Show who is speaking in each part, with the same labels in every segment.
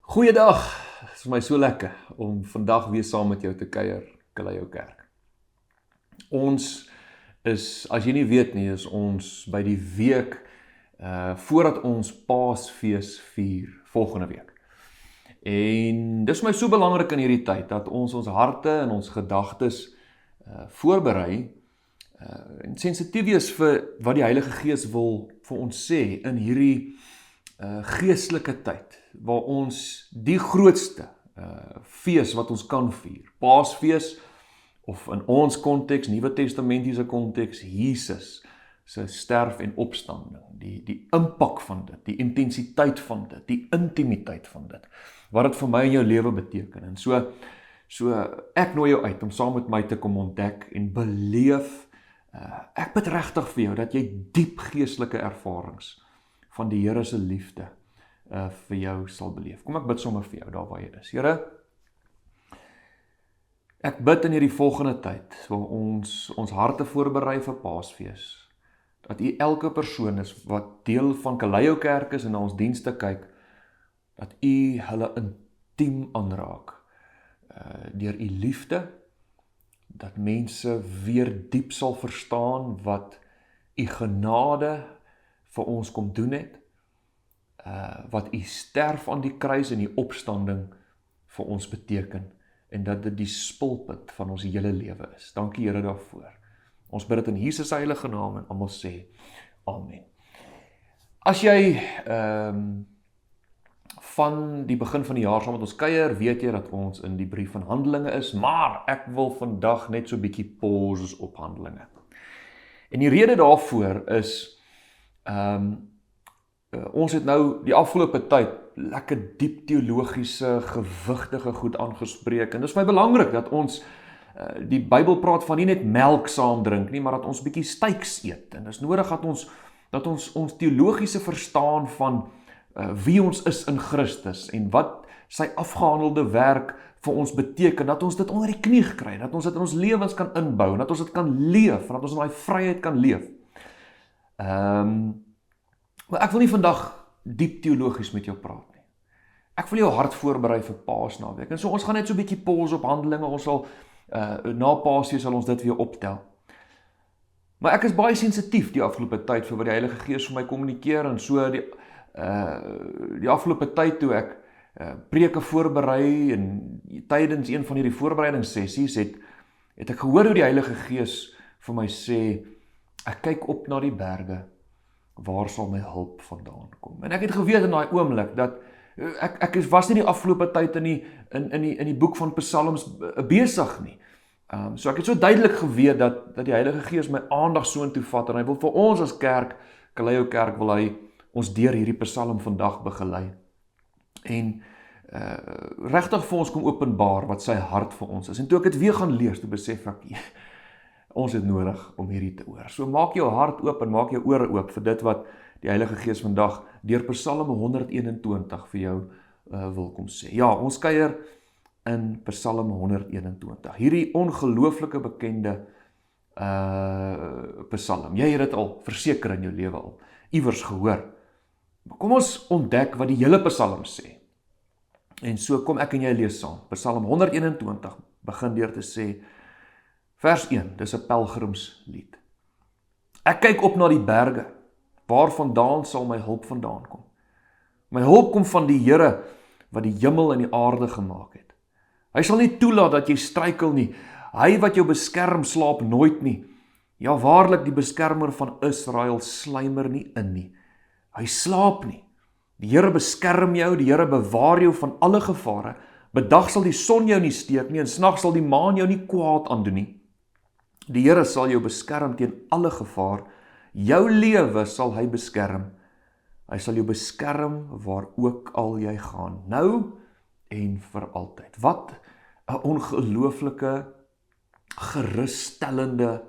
Speaker 1: Goeiedag, het is my so lekker om vandag weer saam met jou te kuier, Kallio Kerk. Ons is, as jy nie weet nie, is ons by die week voordat ons Paasfees vier, volgende week. En dis my so belangrik in hierdie tyd, dat ons harte en ons gedagtes voorberei, en sensitief is vir wat die Heilige Gees wil vir ons sê in hierdie geestelike tyd, waar ons die grootste fees wat ons kan vier, Paasfees, of in ons konteks, Nuwe Testamentiese konteks, Jesus se sterf en opstanding, die impak van dit, die intensiteit van dit, die intimiteit van dit, wat dit vir my en jou lewe beteken. En so ek nooi jou uit om saam met my te kom ontdek en beleef, ek bid regtig vir jou, dat jy diep geestelike ervarings van die Here se liefde vir jou sal beleef. Kom ek bid sommer vir jou, daar waar jy is. Here, ek bid in hierdie volgende tyd, waar ons harte voorberei vir Paasfees, dat U elke persoon is, wat deel van Kallio Kerk is en na ons dienste kyk, dat U hulle intiem aanraak, deur U liefde, dat mense weer diep sal verstaan, wat U genade vir ons kom doen het, wat U sterf aan die kruis en die opstanding vir ons beteken, en dat dit die spulpunt van ons hele lewe is. Dankie Here daarvoor. Ons bid dit in Jesus se heilige naam en almal sê amen. As jy van die begin van die jaar saam met ons kuier, weet jy dat ons in die brief van Handelinge is, maar ek wil vandag net so bietjie pause op Handelinge. En die rede daarvoor is ons het nou die afgelope tyd lekker diep teologiese, gewigtige goed aangespreek, en dit is my belangrik dat ons die Bybel praat van nie net melk saam drink nie, maar dat ons bietjie steaks eet, en dit is nodig dat ons teologiese verstaan van wie ons is in Christus, en wat sy afgehandelde werk vir ons beteken, dat ons dit onder die knie kry, dat ons dit in ons lewens kan inbou, dat ons dit kan leef, dat ons in daai vryheid kan leef. Maar ek wil nie vandag diep teologies met jou praat nie. Ek wil jou hart voorberei vir Paasnaweek. En so ons gaan net so 'n bietjie pause op Handelinge, ons sal na Paasfees sal ons dit weer optel. Maar ek is baie sensitief die afgelope tyd vir wat die Heilige Gees vir my kommunikeer, en so die afgelope tyd toe ek preke voorberei, en tydens een van hierdie voorbereidingssessies het ek gehoor hoe die Heilige Gees vir my sê, ek kyk op na die berge, waar sal my hulp vandaan kom? En ek het geweet in daai oomblik dat ek was nie die afgelope tyd in die boek van Psalms besig nie. So ek het so duidelik geweet dat die Heilige Gees my aandag so intoe vat, en hy wil vir ons as kerk, Kallio Kerk, wil hy ons deur hierdie Psalm vandag begelei. En regtig vir ons kom openbaar wat sy hart vir ons is. En toe ek dit weer gaan lees, toe besef ek, ons het nodig om hierdie te hoor. So maak jou hart oop en maak jou ore oop vir dit wat die Heilige Gees vandag deur Psalm 121 vir jou wil kom sê. Ja, ons kuier in Psalm 121. Hierdie ongelooflike bekende Psalm. Jy het dit al verseker in jou lewe al iewers gehoor. Maar kom ons ontdek wat die hele Psalm sê. En so kom ek en jy lees saam. Psalm 121 begin deur te sê, vers 1, dis 'n pelgrimslied. Ek kyk op na die berge, waarvandaan sal my hulp vandaan kom? My hulp kom van die Here, wat die hemel en die aarde gemaak het. Hy sal nie toelaat dat jy struikel nie. Hy wat jou beskerm, slaap nooit nie. Ja, waarlik, die beskermer van Israel sluimer nie in nie. Hy slaap nie. Die Here beskerm jou, die Here bewaar jou van alle gevare. Bedag sal die son jou nie steek nie, en snags sal die maan jou nie kwaad aandoen nie. Die Here sal jou beskerm teen alle gevaar. Jou lewe sal hy beskerm Hy sal jou beskerm waar ook al jy gaan, nou en vir altyd. Wat 'n ongelooflike, gerusstellende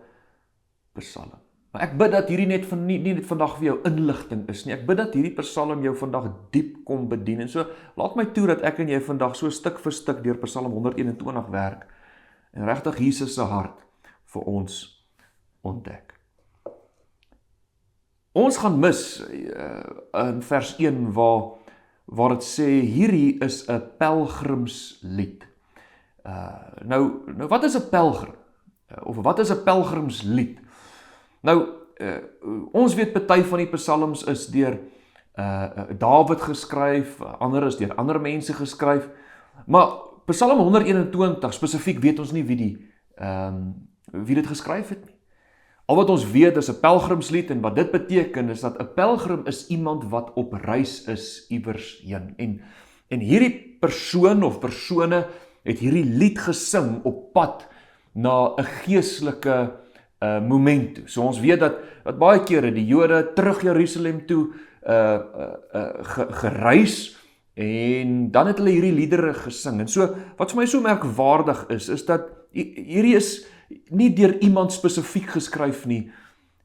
Speaker 1: Psalm. Maar ek bid dat hierdie nie net vandag vir jou inligting is nie. Ek bid dat hierdie Psalm jou vandag diep kom bedien. En so, laat my toe dat ek en jy vandag so stuk vir stuk deur Psalm 121 werk en regtig Jesus se hart vir ons ontdek. Ons gaan mis in vers 1 waar dit sê, hierdie is 'n pelgrimslied. Nou wat is 'n pelgrim? Of wat is 'n pelgrimslied? Nou, ons weet party van die psalms is deur Dawid geskryf, ander is deur ander mense geskryf, maar Psalm 121 spesifiek weet ons nie wie dit geskryf het nie. Al wat ons weet is 'n pelgrimslied, en wat dit beteken is dat 'n pelgrim is iemand wat op reis is iewers heen. En hierdie persoon of persone het hierdie lied gesing op pad na 'n geestelike moment toe. So ons weet dat baie kere die Jode terug Jerusalem toe gereis, en dan het hulle hierdie liedere gesing. En so, wat vir my so merkwaardig is dat hierdie is nie deur iemand spesifiek geskryf nie.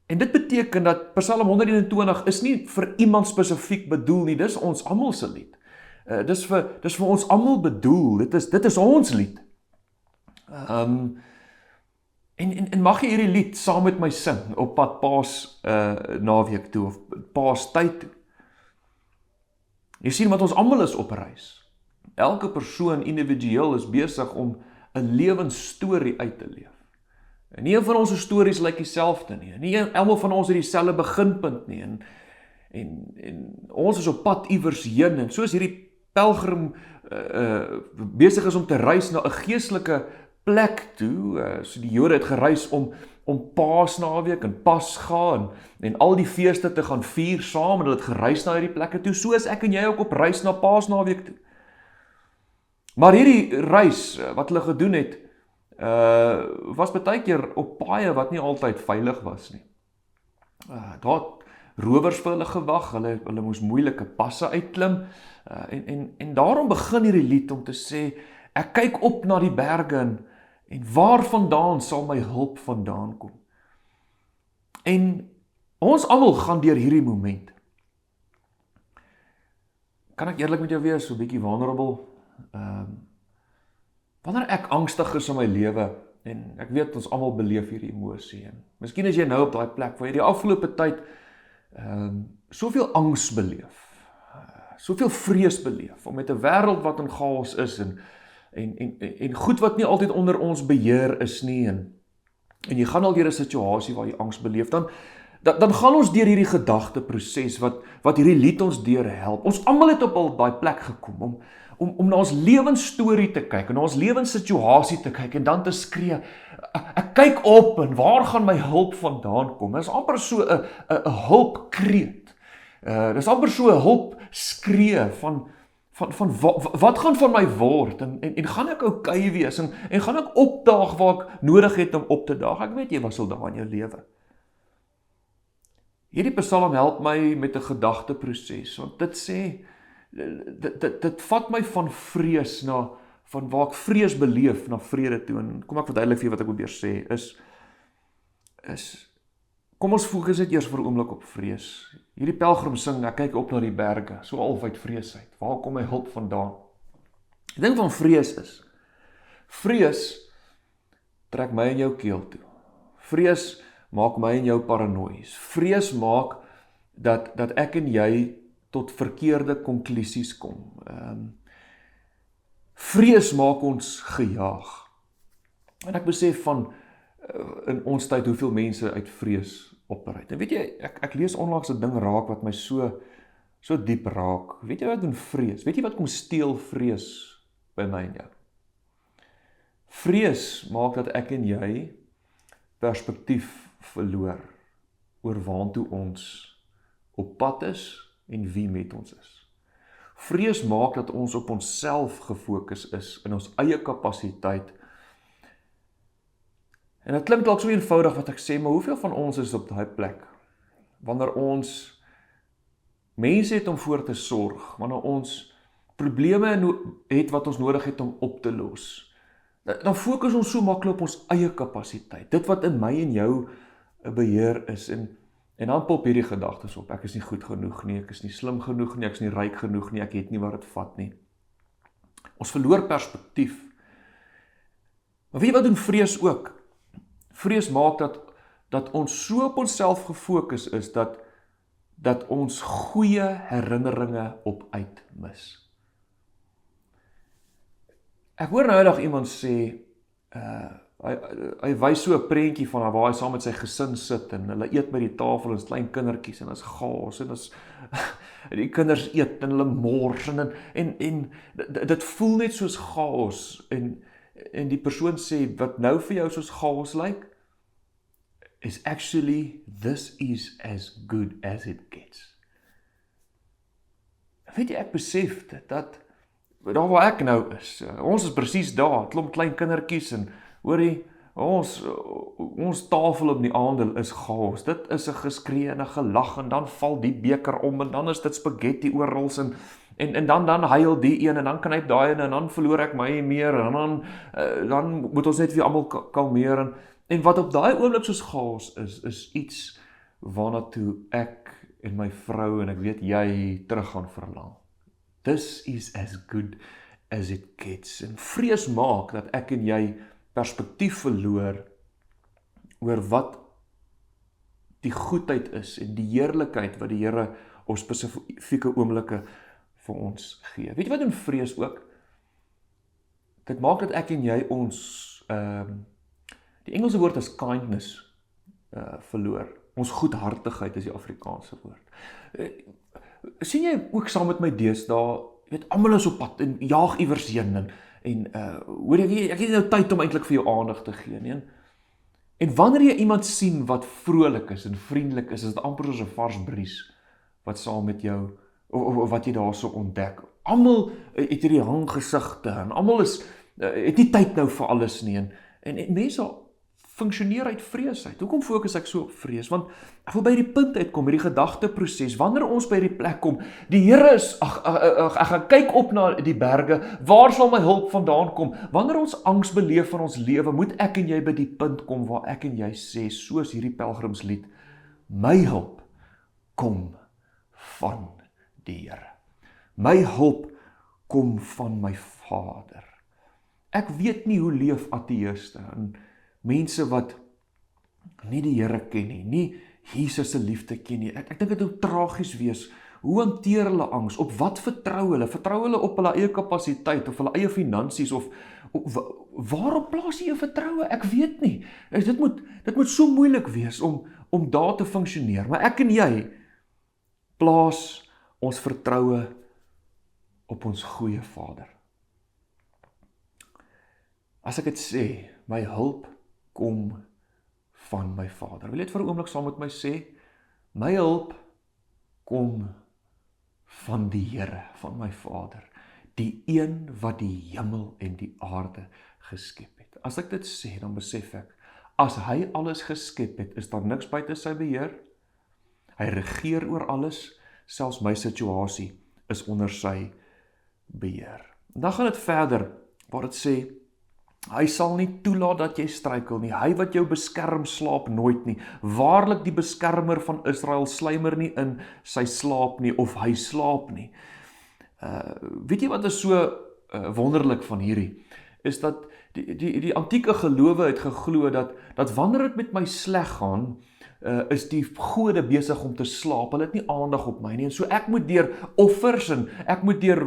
Speaker 1: En dit beteken dat Psalm 121 is nie vir iemand spesifiek bedoel nie, dis ons almal se lied. Dis vir ons almal bedoel, dit is ons lied. En mag jy hierdie lied saam met my sing op pad Paas naweek toe, of Paas tyd toe. Jy sien, wat ons almal is op reis. Elke persoon individueel is besig om 'n lewensstorie uit te leef. En nie een van ons stories lyk dieselfde nie. Nie almal van ons het dieselfde beginpunt nie. En ons is op pad iewers heen, en soos hierdie pelgrim besig is om te reis na 'n geestelike plek toe, so die Jode het gereis om Paasnaweek en Pasga en al die feeste te gaan vier saam, en hulle het gereis na hierdie plekke toe, so is ek en jy ook op reis na Paasnaweek toe. Maar hierdie reis wat hulle gedoen het, was baie keer op paaie wat nie altyd veilig was nie. Daar het rowers vir hulle gewag, hulle moes moeilike passe uitklim, en daarom begin hierdie lied om te sê, ek kyk op na die berge, en waar vandaan sal my hulp vandaan kom? En ons almal gaan deur hierdie moment. Kan ek eerlik met jou wees, so 'n bietjie vulnerable? Wanneer ek angstig is in my lewe, en ek weet ons almal beleef hierdie emosie, en miskien is jy nou op daai plek waar jy die afgelope tyd soveel angs beleef, soveel vrees beleef, om met 'n wêreld wat in chaos is, en goed wat nie altyd onder ons beheer is nie, en jy gaan al deur 'n situasie waar jy angs beleef, dan gaan ons deur hierdie gedagteproses wat hierdie lied ons deur help. Ons almal het op al daai plek gekom om na ons lewensstorie te kyk, en na ons lewenssituasie te kyk, en dan te skree, ek kyk op, en waar gaan my hulp vandaan kom? Dit is amper so 'n hulpkreet. Dit is amper so 'n hulpskree van wat gaan van my word, en gaan ek okay wees, en gaan ek opdaag waar ek nodig het om op te daag? Ek weet jy was al daar in jou lewe. Hierdie Psalm help my met 'n gedagteproses, want dit sê, dit vat my van vrees van waar ek vrees beleef, na vrede toe, en kom ek verduidelik vir wat ek probeer sê, is kom ons fokus net eers vir 'n oomblik op vrees. Hierdie pelgrim sing, ek kyk op na die berge, so alwyd vrees uit. Waar kom my hulp vandaan? Die ding van vrees trek my in jou keel toe. Vrees maak my en jou paranoïes. Vrees maak dat ek en jy tot verkeerde konklusies kom. Vrees maak ons gejaag. En ek besef van in ons tyd hoeveel mense uit vrees opereer. En weet jy, ek lees onlangs 'n ding raak wat my so diep raak. Weet jy wat doen vrees? Weet jy wat kom steel vrees by my en jou? Vrees maak dat ek en jy perspektief verloor oor waartoe ons op pad is en wie met ons is. Vrees maak dat ons op onsself gefokus is, in ons eie kapasiteit. En dit klink dalk so eenvoudig wat ek sê, maar hoeveel van ons is op daai plek? Wanneer ons Mense het om voor te sorg, wanneer ons probleme het wat ons nodig het om op te los. Dan fokus ons so maklik op ons eie kapasiteit, dit wat in my en jou 'n beheer is, en dan pop hierdie gedagtes op, ek is nie goed genoeg nie, ek is nie slim genoeg nie, ek is nie ryk genoeg nie, ek het nie wat dit vat nie. Ons verloor perspektief. Maar weet jy wat doen vrees ook? Vrees maak dat ons so op onsself gefokus is, dat ons goeie herinneringe op uitmis. Ek hoor nou eendag iemand sê, hy wys so 'n prentjie van waar hy saam met sy gesin sit, en hulle eet by die tafel, en is klein kindertjies, en is chaos, en is die kinders eet, en hulle mors, en dit voel net soos chaos, en die persoon sê, wat nou vir jou soos chaos lyk, is actually, this is as good as it gets. Weet jy, ek besef dit, dat daar waar ek nou is, ons is presies daar, klomp klein kindertjies, en hoorie, ons tafel op die aandel is chaos, dit is 'n geskree en 'n gelag, en dan val die beker om, en dan is dit spaghetti orals, en dan huil die een, en dan knip daai een, en dan verloor ek my meer, en dan moet ons net weer almal kalmeer, en wat op daai oomblik soos chaos is iets waarna toe ek en my vrou, en ek weet jy, terug gaan verlang. This is as good as it gets. En vrees maak dat ek en jy perspektief verloor oor wat die goedheid is en die heerlikheid wat die Here op spesifieke oomblikke vir ons gee. Weet jy wat doen vrees ook? Dit maak dat ek en jy ons, die Engelse woord is kindness, verloor. Ons goedhartigheid is die Afrikaanse woord. Sien jy ook saam met my deesdae, weet, almal is op pad en jaag iewers heen, en hoor jy, ek het nou tyd om eintlik vir jou aandag te gee, nie? En wanneer jy iemand sien wat vrolik is en vriendelik is dit amper soos 'n vars bries wat saam met jou, of wat jy daarso ontdek. Almal het hierdie hanggesigte, en almal het nie tyd nou vir alles nie, en mense funksioneer uit vrees uit. Hoekom fokus ek so op vrees? Want ek wil by die punt uitkom, hierdie gedagteproses, wanneer ons by die plek kom, die Here is, ek gaan kyk op na die berge, waar sal my hulp vandaan kom? Wanneer ons angs beleef in ons lewe, moet ek en jy by die punt kom waar ek en jy sê, soos hierdie pelgrimslied, my hulp kom van die Here. My hulp kom van my Vader. Ek weet nie hoe leef ateïste, en mense wat nie die Here ken nie Jesus se liefde ken nie. Ek dink dit moet tragies wees. Hoe hanteer hulle angs? Op wat vertrou hulle? Vertrou hulle op hulle eie kapasiteit, of hulle eie finansies, of waarop plaas jy jou vertroue? Ek weet nie. Dit moet so moeilik wees om daar te funksioneer. Maar ek en jy plaas ons vertroue op ons goeie Vader. As ek dit sê, my hulp kom van my Vader. Wil jy dit vir 'n oomblik saam met my sê? My hulp kom van die Here, van my Vader, die een wat die hemel en die aarde geskep het. As ek dit sê, dan besef ek, as hy alles geskep het, is daar niks buite sy beheer. Hy regeer oor alles, selfs my situasie is onder sy beheer. En dan gaan dit verder, waar dit sê, hy sal nie toelaat dat jy struikel nie. Hy wat jou beskerm, slaap nooit nie. Waarlik die beskermer van Israel sluimer nie in sy slaap nie, of hy slaap nie. Weet jy wat is so wonderlik van hierdie? Is dat die antieke gelowe het geglo dat wanneer dit met my sleg gaan, is die gode besig om te slaap. Hulle het nie aandag op my nie. En so ek moet deur offers, en ek moet deur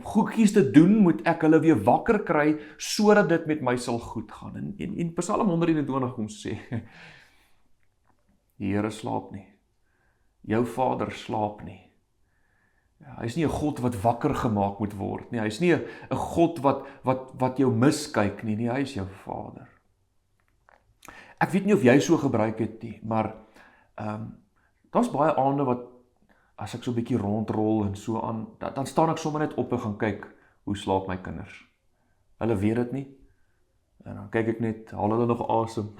Speaker 1: goedjies te doen, moet ek hulle weer wakker kry, sodat dit met my sal goed gaan. En Psalm 121 kom sê, die Here slaap nie. Jou Vader slaap nie. Hy is nie 'n God wat wakker gemaak moet word nie. Hy is nie 'n God wat jou miskyk nie. Hy is jou Vader. Ek weet nie of jy so gebruik het nie, maar daar's baie aande wat, as ek so 'n bietjie rondrol en so aan, dan staan ek sommer net op en gaan kyk, hoe slaap my kinders. Hulle weet dit nie, en dan kyk ek net, haal hulle nog asem.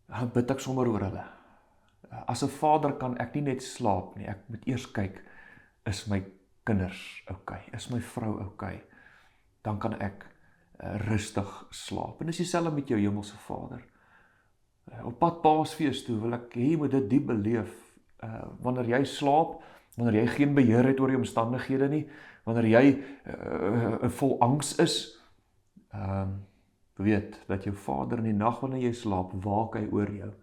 Speaker 1: Dan bid ek sommer oor hulle. As 'n vader kan ek nie net slaap nie, ek moet eers kyk, is my kinders okay, is my vrou okay, dan kan ek rustig slaap. En dis dieselfde met jou hemelse Vader. Op pad Paasfees toe wil ek hê jy moet dit diep beleef, wanneer jy slaap, wanneer jy geen beheer het oor die omstandighede nie, wanneer jy vol angs is, weet dat jou Vader in die nag wanneer jy slaap, waak hy oor jou.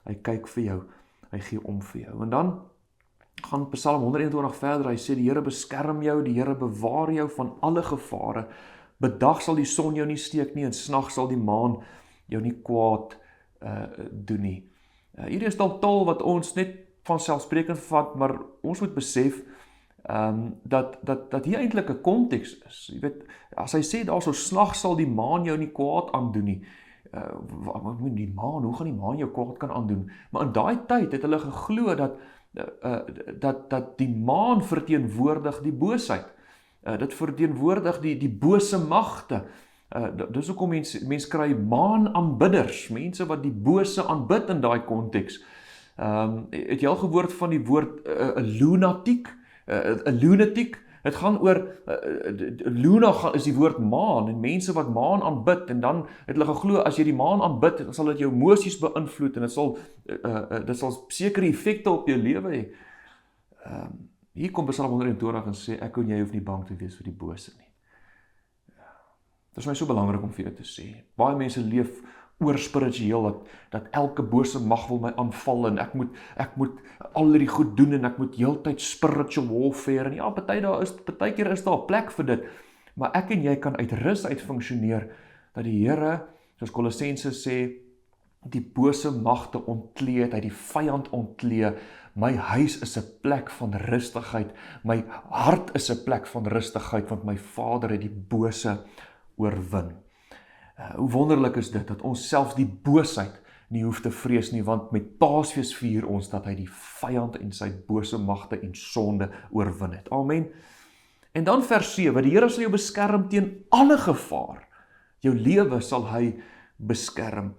Speaker 1: Hy kyk vir jou, hy gee om vir jou. En dan gaan Psalm 121 verder, hy sê die Here beskerm jou, die Here bewaar jou van alle gevare. Bedag sal die son jou nie steek nie, en snag sal die maan jou nie kwaad doen nie. Hierdie is dalk taal wat ons net van selfsprekend vat, maar ons moet besef dat hier eintlik 'n konteks is. Jy weet, as hy sê daar so snag sal die maan jou nie kwaad aandoen nie. Die maan, hoe gaan die maan jou kwaad kan aandoen? Maar in daai tyd het hulle geglo dat die maan verteenwoordig die boosheid. Dit verteenwoordig die bose magte. Dis hoekom mense kry maanaanbidders, mense wat die bose aanbid in daai konteks. Het jy al gehoord van die woord 'n lunatiek? 'n lunatiek, het gaan oor, luna is die woord maan, en mense wat maan aanbid, en dan het hulle geglo, as jy die maan aanbid, dan sal dit jou emosies beïnvloed, en dit sal sekere effekte op jou lewe hê. Hier kom Psalm 121 en sê, ek en jy hoef nie bang te wees vir die bose nie. Dit is my so belangrik om vir jou te sê. Baie mense leef oor spiritueel, dat elke bose mag wil my aanval, en ek moet al die goed doen, en ek moet heeltyd spiritual warfare, en ja, partykeer is daar 'n plek vir dit, maar ek en jy kan uit rus uit funksioneer, dat die Here, soos Kolossense sê, die bose magte ontklee, hy die vyand ontklee. My huis is 'n plek van rustigheid, my hart is 'n plek van rustigheid, want my Vader het die bose oorwin. Hoe wonderlik is dit, dat ons selfs die boosheid nie hoef te vrees nie, want met Paasfees vier ons dat hy die vyand en sy bose magte en sonde oorwin het. Amen. En dan vers 7, die Here sal jou beskerm teen alle gevaar. Jou lewe sal hy beskerm.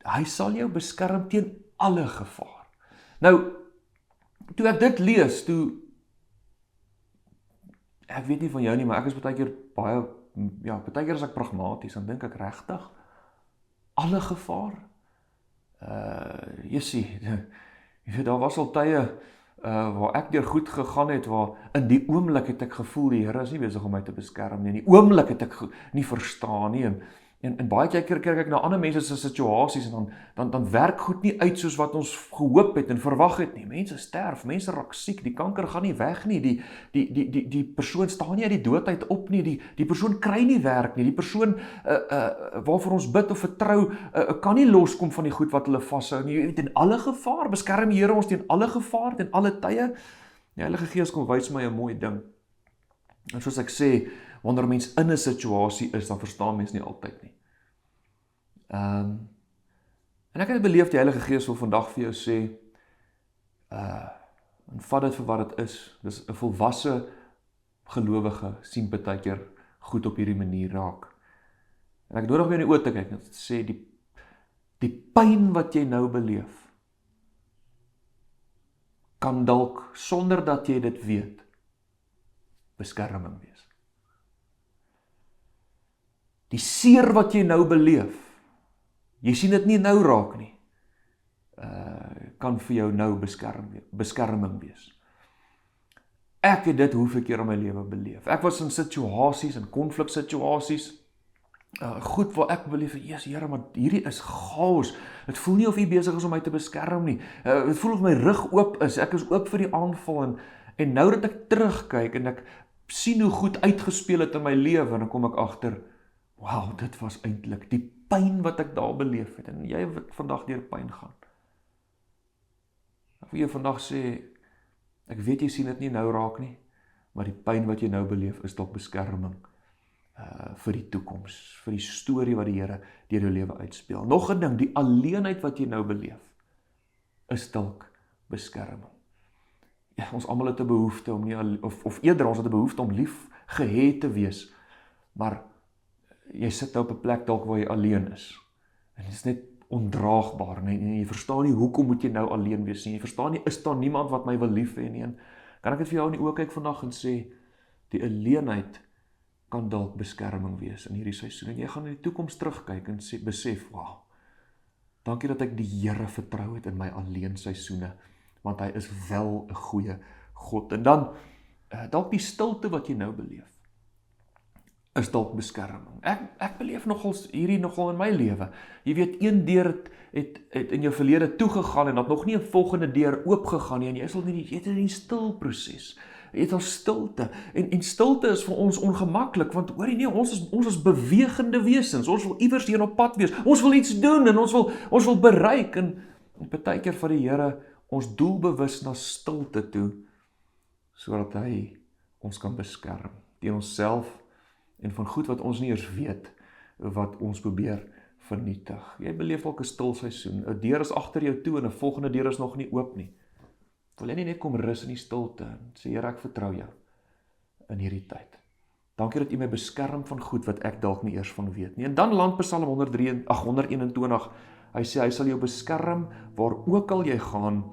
Speaker 1: Hy sal jou beskerm teen alle gevaar. Nou, toe ek dit lees, ek weet nie van jou nie, maar ek is partykeer is ek pragmaties, dan dink ek regtig, alle gevaar? Jy weet, daar was al tye, waar ek deur goed gegaan het, waar in die oomblik het ek gevoel, die Here is nie besig om my te beskerm nie, in die oomblik het ek nie verstaan nie, en baie keer kyk ek na ander mense se situasies, en dan werk goed nie uit soos wat ons gehoop het en verwag het nie. Mense sterf, mense raak siek, die kanker gaan nie weg nie, die persoon staan nie uit die dood uit op nie, die persoon kry nie werk nie, die persoon waarvoor ons bid of vertrou, kan nie loskom van die goed wat hulle vashou nie. Teen alle gevaar, beskerm die Here ons teen alle gevaar, teen alle tye. Die Heilige Gees kom wys my 'n mooi ding. En soos ek sê, wanneer mens in 'n situasie is, dan verstaan mens nie altyd nie. En ek het beleef, die Heilige Gees wil vandag vir jou sê, en vat dit vir wat dit is. Dis 'n volwasse gelowige sien partykeer goed op hierdie manier raak. En ek nodig weer in die oë te kyk, en sê die pyn wat jy nou beleef, kan dalk sonder dat jy dit weet, beskerming wees. Die seer wat jy nou beleef, jy sien dit nie nou raak nie, kan vir jou nou beskerming wees. Ek het dit hoeveel keer in my lewe beleef. Ek was in situasies, in konfliksituasies, goed waar ek beleef, Jesus Here, maar hierdie is chaos. Het voel nie of U besig is om my te beskerm nie. Het voel of my rug oop is, ek is oop vir die aanval, en nou dat ek terugkyk, en ek sien hoe goed uitgespeel het in my lewe, en dan kom ek agter, wow, dit was eintlik die pyn wat ek daar beleef het, en jy wat vandag deur pyn gaan. Ek wil jou vandag sê, ek weet jy sien dit nie nou raak nie, maar die pyn wat jy nou beleef is dalk beskerming vir die toekoms, vir die storie wat die Here deur jou lewe uitspeel. Nog 'n ding, die alleenheid wat jy nou beleef, is dalk beskerming. Ja, ons almal het 'n behoefte om nie, of eerder ons het 'n behoefte om lief gehet te wees, maar jy sit nou op 'n plek dalk waar jy alleen is. En dit is net ondraagbaar en jy verstaan nie hoekom moet jy nou alleen wees nie. Jy verstaan nie, is daar niemand wat my wil lief hê nie. En kan ek dit vir jou in die oë kyk vandag en sê, die alleenheid kan dalk beskerming wees in hierdie seisoen. En jy gaan in die toekoms terugkyk en sê, besef, wow, dankie dat ek die Here vertrou het in my alleen seisoene, want hy is wel 'n goeie God. En dan, dalk die stilte wat jy nou beleef, is dalk beskerming. Ek beleef hierdie nogal in my lewe. Jy weet, een deur het in jou verlede toegegaan en dat nog nie 'n volgende deur oopgegaan nie, en jy is al in die stil proses. Jy het al stilte, en stilte is vir ons ongemaklik, want hoor jy nie, ons is bewegende wesens, ons wil iewers heen op pad wees, ons wil iets doen, en ons wil bereik, en partykeer van die Here ons doelbewus na stilte toe, sodat hy ons kan beskerm, teen onsself, en van goed wat ons nie eens weet, wat ons probeer vernietig. Jy beleef ook 'n stil seisoen, 'n deur is agter jou toe, en 'n volgende deur is nog nie oop nie. Wil jy nie net kom rus in die stilte, en sê, Here, ek vertrou jou, in hierdie tyd. Dankie dat U my beskerm van goed, wat ek dalk nie eers van weet nie. En dan land Psalm 121, hy sê, hy sal jou beskerm, waar ook al jy gaan,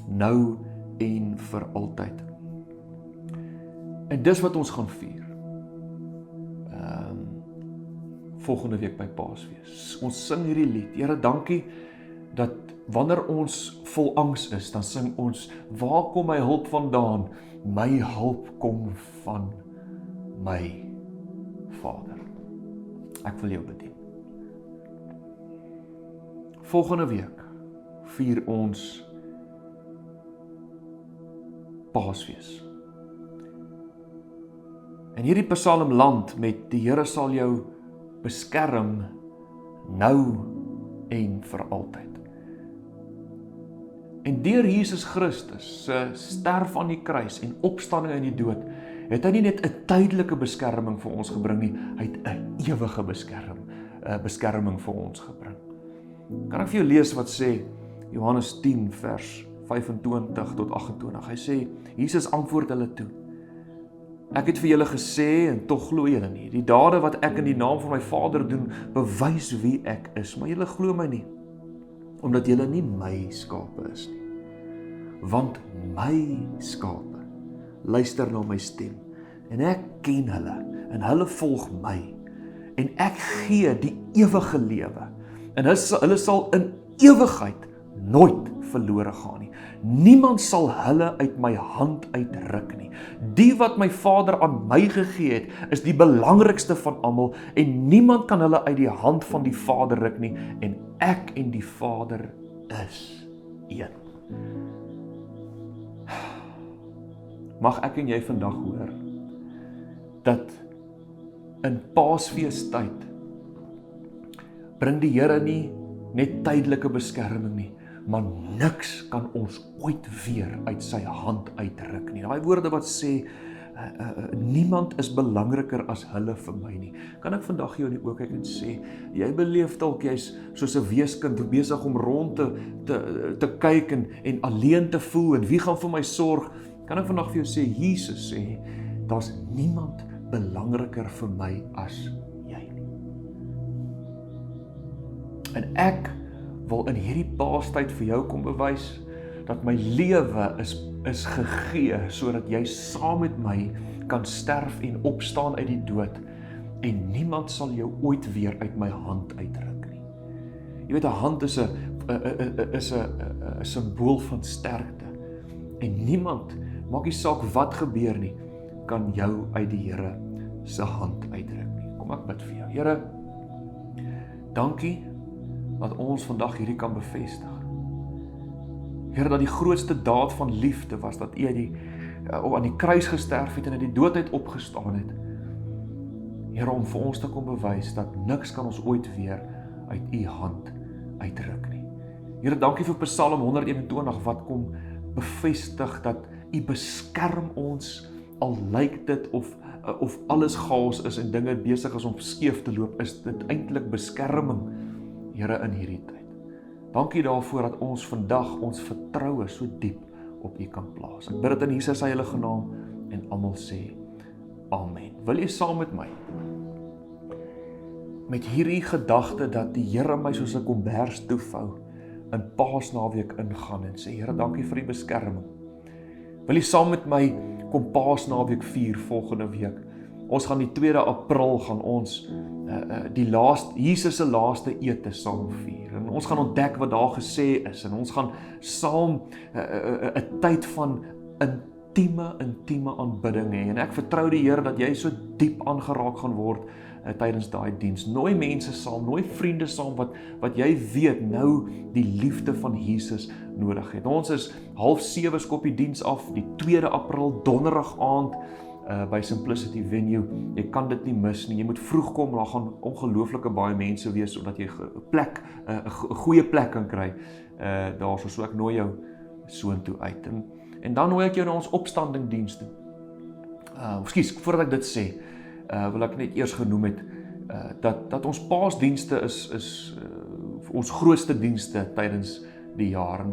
Speaker 1: nou en vir altyd. En dis wat ons gaan vier. Volgende week by Paasfees. Ons sing hierdie lied. Here, dankie dat wanneer ons vol angs is, dan sing ons, waar kom my hulp vandaan? My hulp kom van my Vader. Ek wil jou bedien. Volgende week vier ons Paasfees. En hierdie Psalm land met die Here sal jou beskerm nou en vir altyd. En deur Jesus Christus se sterf aan die kruis en opstanding uit die dood, het hy nie net 'n tydelike beskerming vir ons gebring nie, hy het 'n ewige beskerming vir ons gebring. Kan ek vir jou lees wat sê Johannes 10 vers 25 tot 28. Hy sê, Jesus antwoord hulle toe, ek het vir julle gesê en tog glo julle nie. Die dade wat ek in die naam van my Vader doen, bewys wie ek is, maar julle glo my nie, omdat julle nie my skape is nie. Want my skape luister na my stem, en ek ken hulle, en hulle volg my, en ek gee die ewige lewe, en hulle sal in ewigheid nooit verlore gaan nie. Niemand sal hulle uit my hand uitruk nie. Die wat my Vader aan my gegee het, is die belangrikste van almal, en niemand kan hulle uit die hand van die Vader ruk nie, en ek en die Vader is een. Mag ek en jy vandag hoor, dat in Paasfeestyd bring die Here nie net tydelike beskerming nie, maar niks kan ons ooit weer uit sy hand uitruk nie. Daai woorde wat sê, niemand is belangriker as hulle vir my nie. Kan ek vandag jou in die oë kyk en sê, jy beleef dalk jy's soos 'n weeskind besig om rond te kyk en alleen te voel, en wie gaan vir my sorg? Kan ek vandag vir jou sê, Jesus sê, daar's niemand belangriker vir my as jy nie. En ek wil in hierdie Paastyd vir jou kom bewys, dat my lewe is gegee, sodat jy saam met my kan sterf en opstaan uit die dood, en niemand sal jou ooit weer uit my hand uitruk nie. Jy weet, 'n hand is 'n simbool van sterkte, en niemand, maak nie saak wat gebeur nie, kan jou uit die Here se hand uitruk nie. Kom ek bid vir jou. Here, dankie dat ons vandag hierdie kan bevestig. Here, dat die grootste daad van liefde was, dat U aan die kruis gesterf het en uit die dood uit opgestaan het. Here, om vir ons te kom bewys, dat niks kan ons ooit weer uit U hand uitruk nie. Here, dankie vir Psalm 121, wat kom bevestig, dat U beskerm ons, al lyk dit of alles chaos is, en dinge besig is om skeef te loop, is dit eintlik beskerming, Here, in hierdie tyd. Dankie daarvoor dat ons vandag ons vertroue so diep op U kan plaas. Ek bid dit in Jesus se heilige naam, en almal sê, Amen. Wil jy saam met my met hierdie gedagte dat die Here my soos 'n kombers toevou, in Paasnaweek ingaan en sê, Here, dankie vir die beskerming. Wil jy saam met my kom Paasnaweek vier volgende week? Ons gaan die 2 April gaan ons Jesus se laaste ete saam vier. En ons gaan ontdek wat daar gesê is. En ons gaan saam 'n tyd van intieme aanbidding hê. En ek vertrou die Here dat jy so diep aangeraak gaan word tydens daai diens. Nooi mense saam, nooi vriende saam wat jy weet nou die liefde van Jesus nodig het. Ons is 6:30 skop die diens af, die 2 April, donderdag aand by Simplicity Venue. Jy kan dit nie mis nie. Jy moet vroeg kom, daar gaan ongelooflike baie mense wees sodat jy 'n goeie plek kan kry. Daarso, so ek nooi jou soontoe uit. En dan nooi ek jou na ons opstandingdienste. Ekskuus, voordat ek dit sê, wil ek net eers genoem het dat ons Paasdienste is ons grootste dienste tydens die jaar.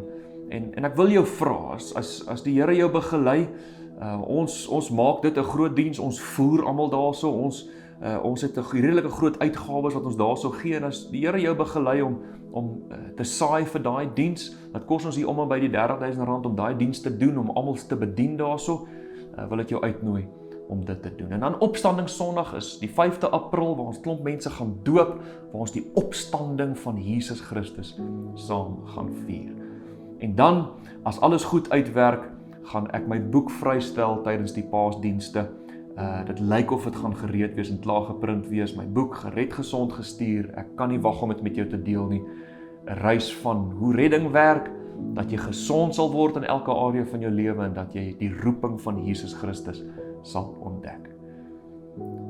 Speaker 1: En ek wil jou vra, as die Here jou begelei, ons maak dit 'n groot diens, ons voer almal daarso, ons het 'n redelike groot uitgawes wat ons daarso gee, en as die Here jou begelei om te saai vir daai diens, dit kos ons hier om en by die R30,000 om daai diens te doen, om almal te bedien daarso, wil ek jou uitnooi om dit te doen. En dan opstandingssondag is die 5de April, waar ons klomp mense gaan doop, waar ons die opstanding van Jesus Christus saam gaan vier. En dan, as alles goed uitwerk, gaan ek my boek vrystel tydens die Paasdienste. Dit lyk of dit gaan gereed wees en klaar geprint wees. My boek, Gered Gesond Gestuur. Ek kan nie wag om dit met jou te deel nie. 'n Reis van hoe redding werk, dat jy gesond sal word in elke area van jou lewe en dat jy die roeping van Jesus Christus sal ontdek.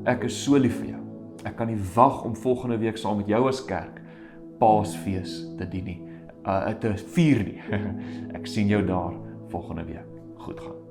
Speaker 1: Ek is so lief vir jou. Ek kan nie wag om volgende week saam met jou as kerk Paasfees te dien nie, te vier nie. Ek sien jou daar volgende week. Goed gaan.